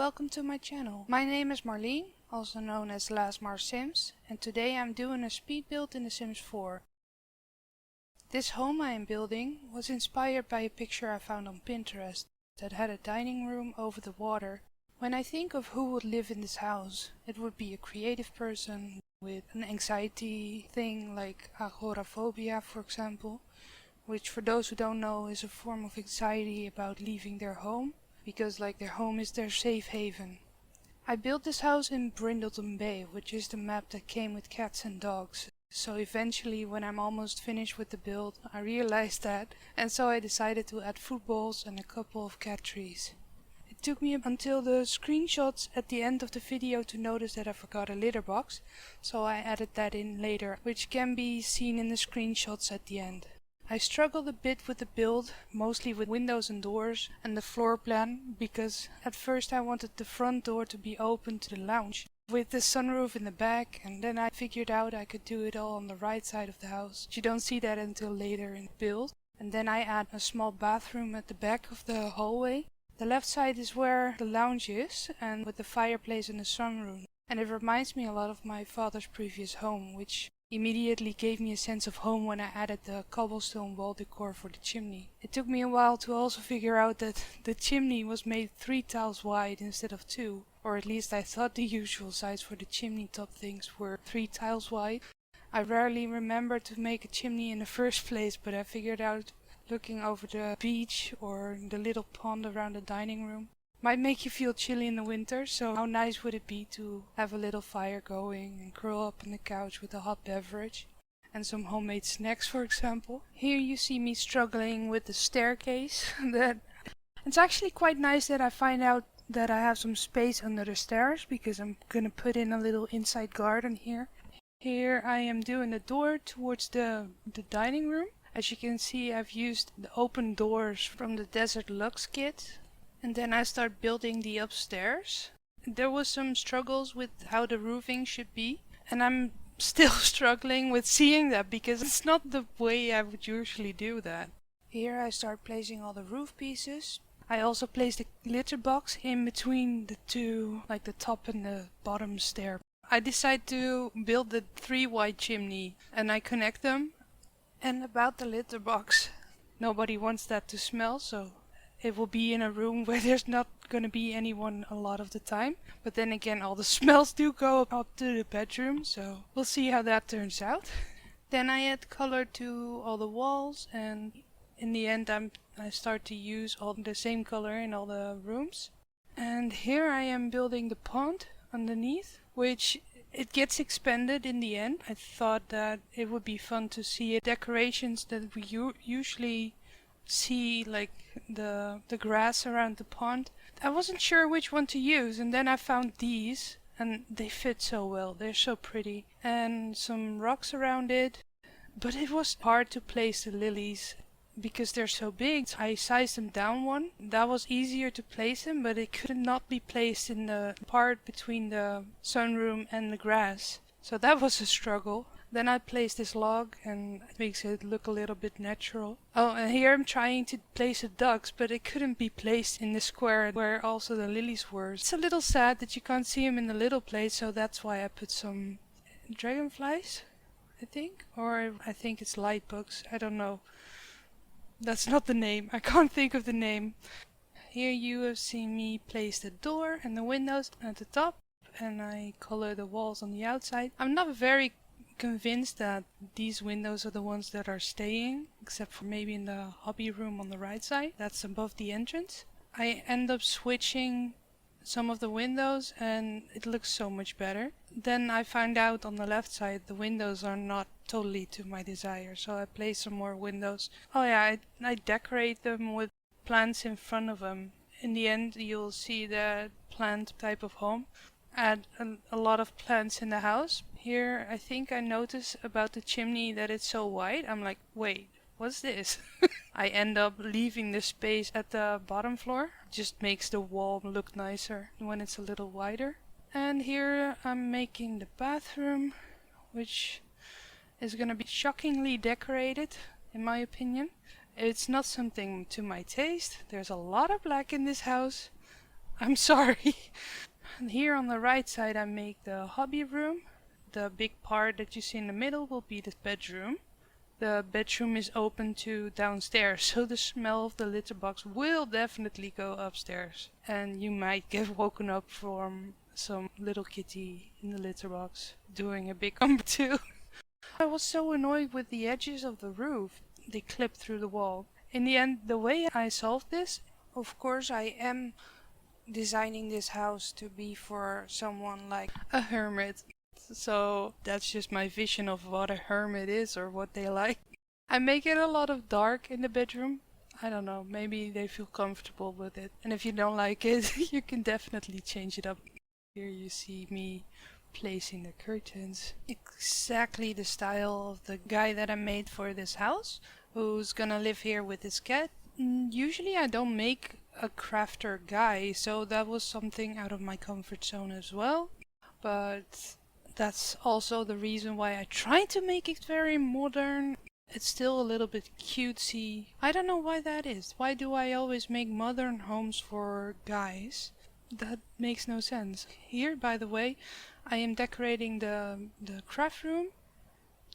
welcome to my channel. My name is Marlene, also known as Lasmar Sims, and today I'm doing a speed build in The Sims 4. This home I am building was inspired by a picture I found on Pinterest that had a dining room over the water. When I think of who would live in this house, it would be a creative person with an anxiety thing like agoraphobia, for example, which for those who don't know is a form of anxiety about leaving their home, because their home is their safe haven. I built this house in Brindleton Bay, which is the map that came with cats and dogs. So eventually, when I'm almost finished with the build, I realized that, and so I decided to add footballs and a couple of cat trees. It took me until the screenshots at the end of the video to notice that I forgot a litter box, so I added that in later, which can be seen in the screenshots at the end. I struggled a bit with the build, mostly with windows and doors and the floor plan, because at first I wanted the front door to be open to the lounge with the sunroof in the back, and then I figured out I could do it all on the right side of the house. You don't see that until later in the build. And then I add a small bathroom at the back of the hallway. The left side is where the lounge is, and with the fireplace and the sunroom. And it reminds me a lot of my father's previous home, which immediately gave me a sense of home when I added the cobblestone wall decor for the chimney. It took me a while to also figure out that the chimney was made 3 tiles wide instead of 2, or at least I thought the usual size for the chimney top things were 3 tiles wide. I rarely remember to make a chimney in the first place, but I figured out looking over the beach or the little pond around the dining room might make you feel chilly in the winter, so how nice would it be to have a little fire going and curl up on the couch with a hot beverage and some homemade snacks, for example. Here you see me struggling with the staircase. It's actually quite nice that I find out that I have some space under the stairs, because I'm gonna put in a little inside garden here. Here I am doing the door towards the dining room. As you can see, I've used the open doors from the Desert Lux kit. And then I start building the upstairs. There was some struggles with how the roofing should be, and I'm still struggling with seeing that because it's not the way I would usually do that. Here I start placing all the roof pieces. I also place the litter box in between the two, like the top and the bottom stair. I decide to build the 3 wide chimney and I connect them. And about the litter box, nobody wants that to smell, so it will be in a room where there's not going to be anyone a lot of the time. But then again, all the smells do go up to the bedroom, so we'll see how that turns out. Then I add color to all the walls, and in the end I start to use all the same color in all the rooms. And here I am building the pond underneath, which it gets expanded in the end. I thought that it would be fun to see decorations that we usually see, like the grass around the pond. I wasn't sure which one to use, and then I found these and they fit so well. They're so pretty, and some rocks around it, but it was hard to place the lilies because they're so big. I sized them down one. That was easier to place them, but it could not be placed in the part between the sunroom and the grass, so that was a struggle. Then I place this log and it makes it look a little bit natural. Oh, and here I'm trying to place the ducks, but it couldn't be placed in the square where also the lilies were. It's a little sad that you can't see them in the little place, so that's why I put some dragonflies, I think. Or I think it's light bugs, I don't know. That's not the name, I can't think of the name. Here you have seen me place the door and the windows at the top, and I color the walls on the outside. I'm not very convinced that these windows are the ones that are staying, except for maybe in the hobby room on the right side. That's above the entrance. I end up switching some of the windows and it looks so much better. Then I find out on the left side the windows are not totally to my desire, so I place some more windows. Oh yeah, I decorate them with plants in front of them. In the end you'll see the plant type of home. Add a lot of plants in the house. Here I think I notice about the chimney that it's so wide. I'm like, wait, what's this? I end up leaving the space at the bottom floor. Just makes the wall look nicer when it's a little wider. And here I'm making the bathroom, which is gonna be shockingly decorated in my opinion. It's not something to my taste. There's a lot of black in this house. I'm sorry. And here on the right side I make the hobby room. The big part that you see in the middle will be the bedroom. The bedroom is open to downstairs, so the smell of the litter box will definitely go upstairs. And you might get woken up from some little kitty in the litter box doing a big number too. I was so annoyed with the edges of the roof. They clipped through the wall. In the end, the way I solved this, of course I am designing this house to be for someone like a hermit. So that's just my vision of what a hermit is or what they like. I make it a lot of dark in the bedroom. I don't know, maybe they feel comfortable with it. And if you don't like it, you can definitely change it up. Here you see me placing the curtains. Exactly the style of the guy that I made for this house, who's gonna live here with his cat. Usually I don't make a crafter guy, so that was something out of my comfort zone as well. But that's also the reason why I tried to make it very modern. It's still a little bit cutesy. I don't know why that is. Why do I always make modern homes for guys? That makes no sense. Here, by the way, I am decorating the craft room.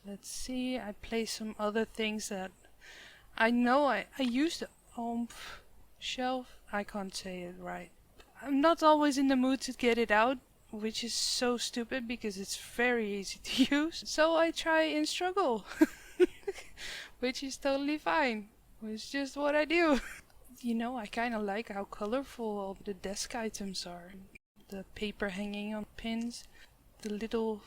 Let's see, I place some other things that I know I used the shelf. I can't say it right. I'm not always in the mood to get it out, which is so stupid because it's very easy to use. So I try and struggle, which is totally fine. It's just what I do. You know, I kind of like how colorful all the desk items are. The paper hanging on pins, the little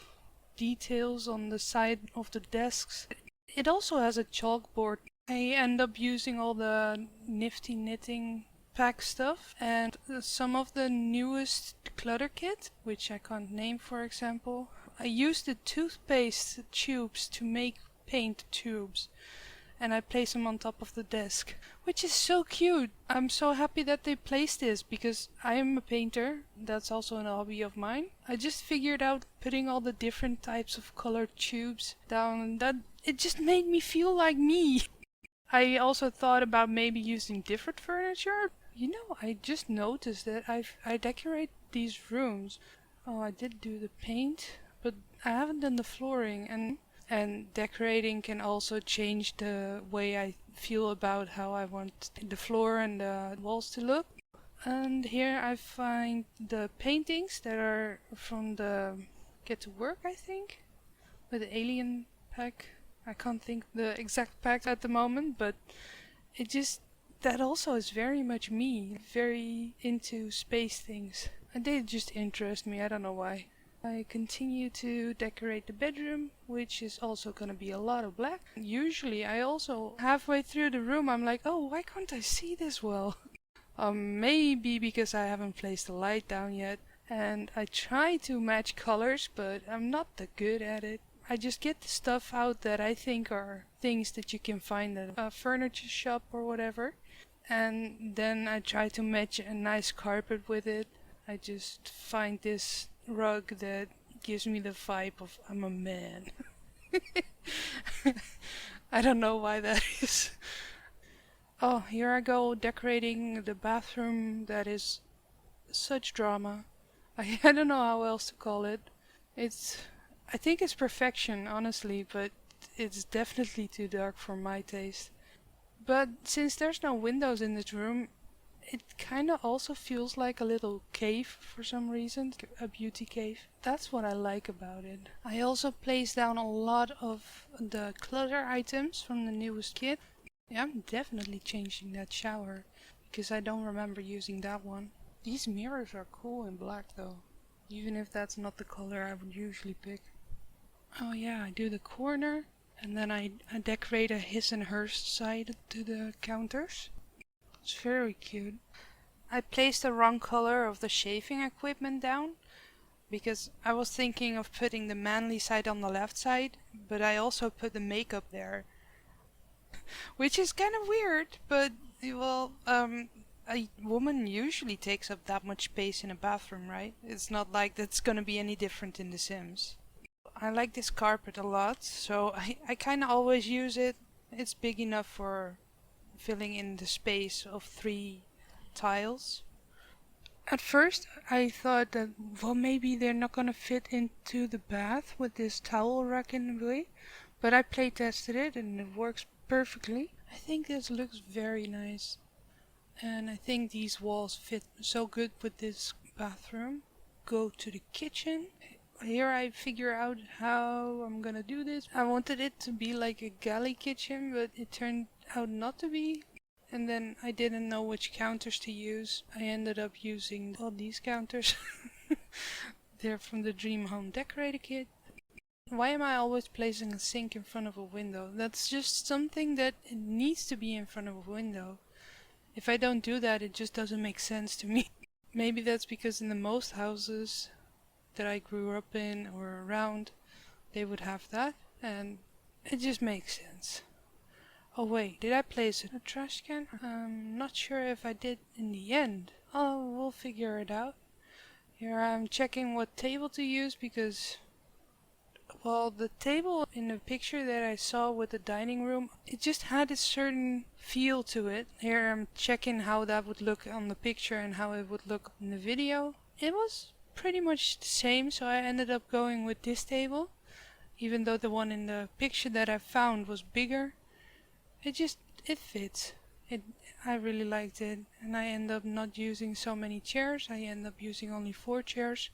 details on the side of the desks. It also has a chalkboard. I end up using all the nifty knitting pack stuff and some of the newest clutter kit, which I can't name for example. I used the toothpaste tubes to make paint tubes and I place them on top of the desk, which is so cute. I'm so happy that they placed this because I am a painter. That's also a hobby of mine. I just figured out putting all the different types of colored tubes down that it just made me feel like me. I also thought about maybe using different furniture. You know, I just noticed that I decorate these rooms. Oh, I did do the paint, but I haven't done the flooring and decorating can also change the way I feel about how I want the floor and the walls to look. And here I find the paintings that are from the Get to Work, I think, with the alien pack. I can't think the exact pack at the moment, but it just, that also is very much me, very into space things. And they just interest me, I don't know why. I continue to decorate the bedroom, which is also gonna be a lot of black. Usually I also, halfway through the room, I'm like, oh, why can't I see this well? Maybe because I haven't placed the light down yet. And I try to match colors, but I'm not that good at it. I just get the stuff out that I think are things that you can find at a furniture shop or whatever. And then I try to match a nice carpet with it. I just find this rug that gives me the vibe of I'm a man. I don't know why that is. Oh, here I go decorating the bathroom. That is such drama. I don't know how else to call it. I think it's perfection, honestly, but it's definitely too dark for my taste. But since there's no windows in this room, it kinda also feels like a little cave for some reason, a beauty cave. That's what I like about it. I also placed down a lot of the clutter items from the newest kit. Yeah, I'm definitely changing that shower because I don't remember using that one. These mirrors are cool in black though, even if that's not the color I would usually pick. Oh yeah, I do the corner and then I decorate a his and hers side to the counters. It's very cute. I placed the wrong color of the shaving equipment down because I was thinking of putting the manly side on the left side, but I also put the makeup there. Which is kind of weird, but well, a woman usually takes up that much space in a bathroom, right? It's not like that's gonna be any different in The Sims. I like this carpet a lot, so I kinda always use it. It's big enough for filling in the space of 3 tiles. At first I thought that, well, maybe they're not gonna fit into the bath with this towel rack in the way, but I play tested it and it works perfectly. I think this looks very nice, and I think these walls fit so good with this bathroom. Go to the kitchen. Here I figure out how I'm gonna do this. I wanted it to be like a galley kitchen, but it turned out not to be. And then I didn't know which counters to use. I ended up using all these counters. They're from the Dream Home Decorator Kit. Why am I always placing a sink in front of a window? That's just something that needs to be in front of a window. If I don't do that, it just doesn't make sense to me. Maybe that's because in the most houses that I grew up in or around, they would have that, and it just makes sense. Oh wait, did I place a trash can? I'm not sure if I did in the end. Oh, we'll figure it out. Here I'm checking what table to use because, well, the table in the picture that I saw with the dining room, it just had a certain feel to it. Here I'm checking how that would look on the picture and how it would look in the video. It was pretty much the same, so I ended up going with this table. Even though the one in the picture that I found was bigger, it fits. I really liked it, and I end up not using so many chairs. I end up using only 4 chairs.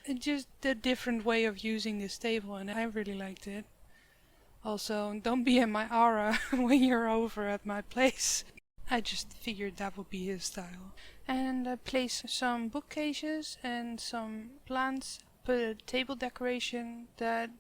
It's just a different way of using this table, and I really liked it. Also, don't be in my aura when you're over at my place. I just figured that would be his style. And I placed some bookcases and some plants, put a table decoration that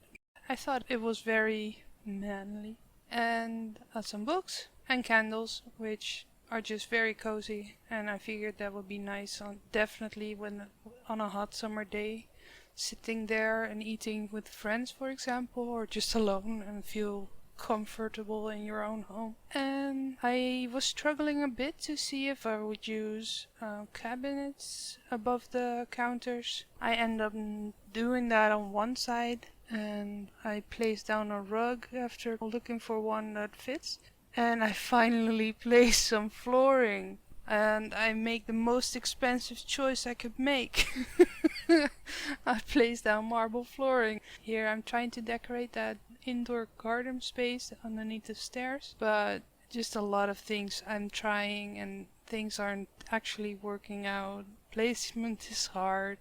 I thought it was very manly. And some books and candles, which are just very cozy, and I figured that would be nice on definitely when on a hot summer day, sitting there and eating with friends, for example, or just alone and feel comfortable in your own home. And I was struggling a bit to see if I would use cabinets above the counters. I end up doing that on one side, and I placed down a rug after looking for one that fits, and I finally placed some flooring, and I make the most expensive choice I could make. I placed down marble flooring. Here I'm trying to decorate that indoor garden space underneath the stairs, but just a lot of things I'm trying and things aren't actually working out. Placement is hard,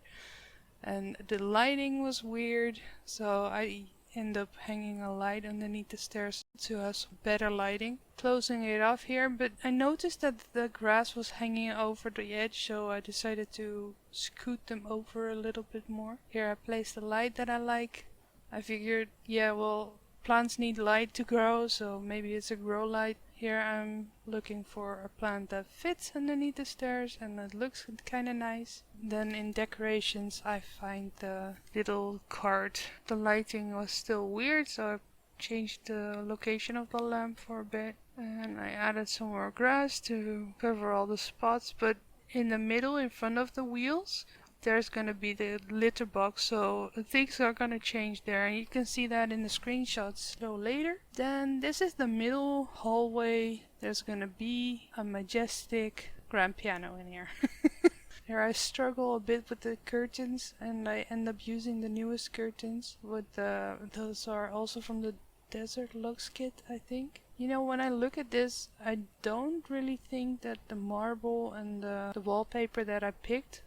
and the lighting was weird, so I end up hanging a light underneath the stairs to have some better lighting. Closing it off here, but I noticed that the grass was hanging over the edge, so I decided to scoot them over a little bit more. Here I placed a light that I like. I figured, yeah, well, plants need light to grow, so maybe it's a grow light. Here I'm looking for a plant that fits underneath the stairs and that looks kind of nice. Then in decorations I find the little card. The lighting was still weird, so I changed the location of the lamp for a bit. And I added some more grass to cover all the spots, but in the middle, in front of the wheels, there's gonna be the litter box, so things are gonna change there, and you can see that in the screenshots a little later. Then this is the middle hallway. There's gonna be a majestic grand piano in here. Here I struggle a bit with the curtains, and I end up using the newest curtains. Those are also from the Desert Lux kit, I think. You know, when I look at this, I don't really think that the marble and the wallpaper that I picked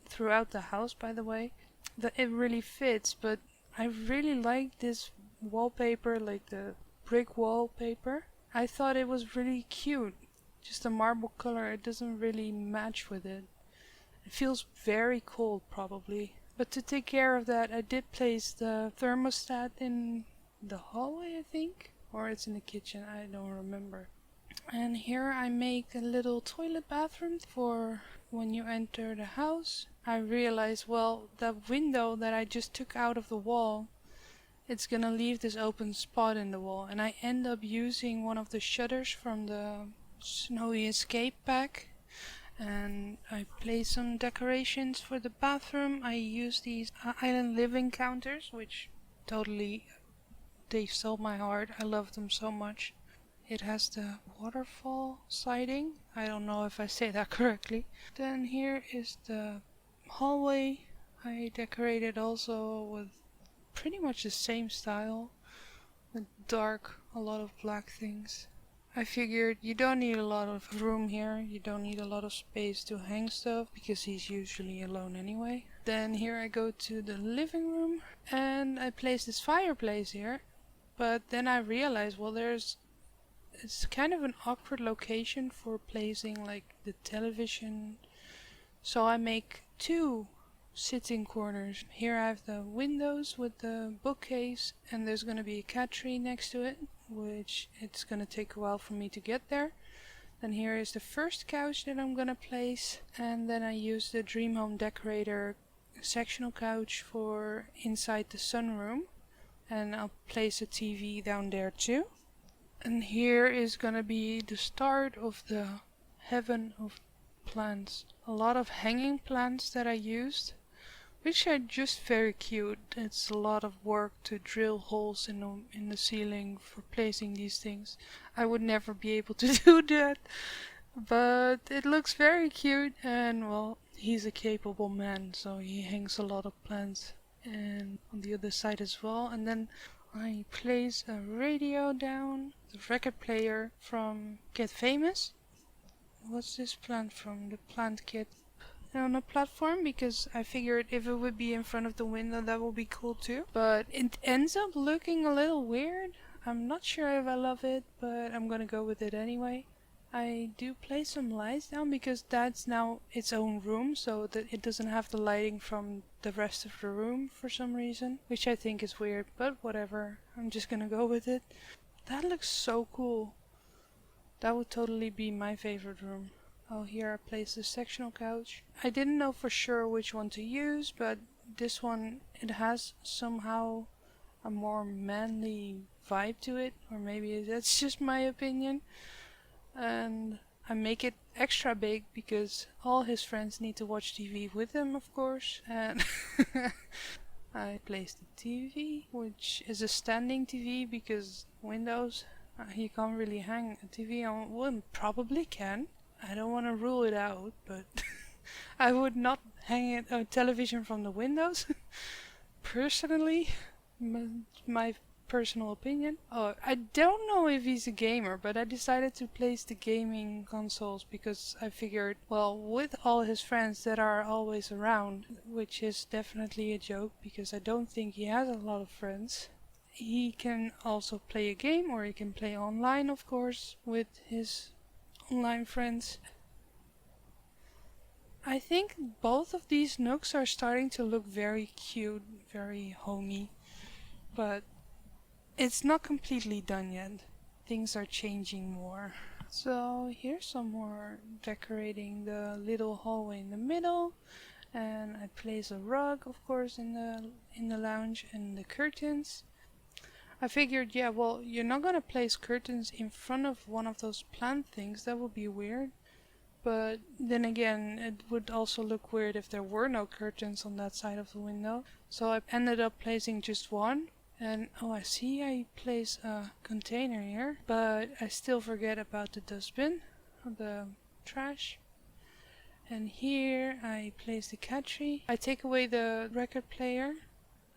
throughout the house, by the way, that it really fits, but I really like this wallpaper, like the brick wallpaper. I thought it was really cute. Just the marble color, it doesn't really match with it. It feels very cold probably. But to take care of that, I did place the thermostat in the hallway, I think, or it's in the kitchen, I don't remember. And here I make a little toilet bathroom for when you enter the house. I realize, well, that window that I just took out of the wall, it's gonna leave this open spot in the wall, and I end up using one of the shutters from the Snowy Escape pack, and I place some decorations for the bathroom. I use these Island Living counters, which totally, they stole my heart. I love them so much. It has the waterfall siding. I don't know if I say that correctly. Then here is the hallway. I decorated also with pretty much the same style. With dark, a lot of black things. I figured you don't need a lot of room here. You don't need a lot of space to hang stuff because he's usually alone anyway. Then here I go to the living room and I place this fireplace here. But then I realized, well, it's kind of an awkward location for placing like the television. So I make two sitting corners. Here I have the windows with the bookcase and there's going to be a cat tree next to it, which it's going to take a while for me to get there. Then here is the first couch that I'm going to place, and then I use the Dream Home Decorator sectional couch for inside the sunroom, and I'll place a TV down there too. And here is gonna be the start of the heaven of plants. A lot of hanging plants that I used, which are just very cute. It's a lot of work to drill holes in the ceiling for placing these things. I would never be able to do that, but it looks very cute, and well, he's a capable man, so he hangs a lot of plants. And on the other side as well. And then I place a radio down, the record player from Get Famous. What's this plant from? The plant kit. On a platform, because I figured if it would be in front of the window that would be cool too. But it ends up looking a little weird. I'm not sure if I love it, but I'm gonna go with it anyway. I do place some lights down because that's now its own room, so that it doesn't have the lighting from the rest of the room for some reason, which I think is weird, but whatever. I'm just gonna go with it. That looks so cool. That would totally be my favorite room. Oh, here I placed the sectional couch. I didn't know for sure which one to use, but this one, it has somehow a more manly vibe to it, or maybe that's just my opinion. And I make it extra big because all his friends need to watch TV with him, of course. And I placed the TV, which is a standing TV because windows, you can't really hang a TV on. Well, probably can. I don't want to rule it out, but I would not hang a television from the windows. Personally, my personal opinion. Oh, I don't know if he's a gamer, but I decided to place the gaming consoles because I figured, well, with all his friends that are always around, which is definitely a joke because I don't think he has a lot of friends, he can also play a game, or he can play online, of course, with his online friends. I think both of these nooks are starting to look very cute, very homey, but it's not completely done yet. Things are changing more. So here's some more decorating the little hallway in the middle, and I place a rug, of course, in the lounge, and the curtains. I figured, yeah, well, you're not gonna place curtains in front of one of those plant things. That would be weird. But then again, it would also look weird if there were no curtains on that side of the window. So I ended up placing just one. And oh, I see I place a container here, but I still forget about the dustbin, the trash. And here I place the cat tree. I take away the record player.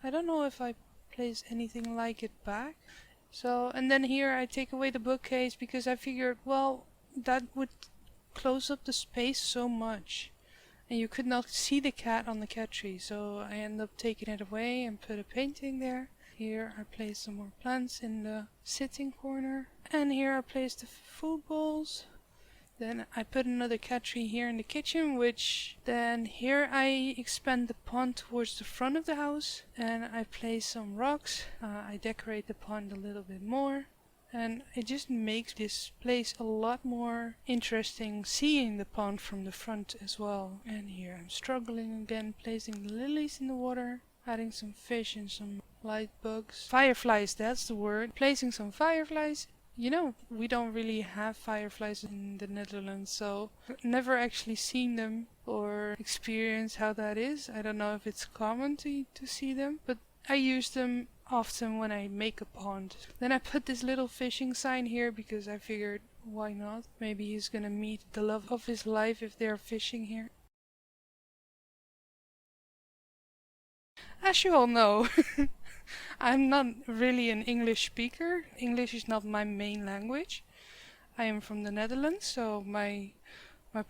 I don't know if I place anything like it back. So, and then here I take away the bookcase because I figured, well, that would close up the space so much. And you could not see the cat on the cat tree. So I end up taking it away and put a painting there. Here I place some more plants in the sitting corner. And here I place the food bowls. Then I put another cat tree here in the kitchen, which then here I expand the pond towards the front of the house. And I place some rocks. I decorate the pond a little bit more. And it just makes this place a lot more interesting seeing the pond from the front as well. And here I'm struggling again, placing the lilies in the water. Adding some fish and some light bugs. Fireflies, that's the word. Placing some fireflies. You know, we don't really have fireflies in the Netherlands, so I've never actually seen them or experienced how that is. I don't know if it's common to see them, but I use them often when I make a pond. Then I put this little fishing sign here because I figured, why not? Maybe he's gonna meet the love of his life if they're fishing here. As you all know, I'm not really an English speaker. English is not my main language. I am from the Netherlands, so my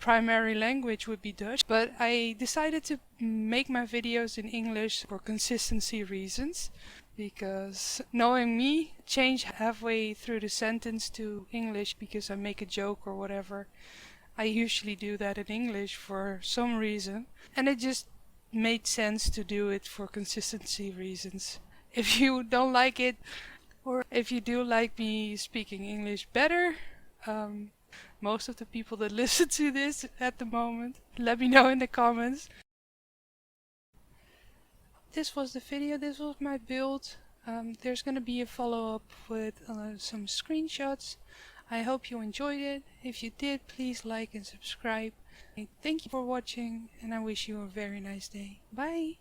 primary language would be Dutch. But I decided to make my videos in English for consistency reasons. Because knowing me, change halfway through the sentence to English because I make a joke or whatever. I usually do that in English for some reason. And it just made sense to do it for consistency reasons. If you don't like it, or if you do like me speaking English better, most of the people that listen to this at the moment, let me know in the comments. This was the video, this was my build. There's gonna be a follow-up with some screenshots. I hope you enjoyed it. If you did, please like and subscribe. Thank you for watching and I wish you a very nice day. Bye!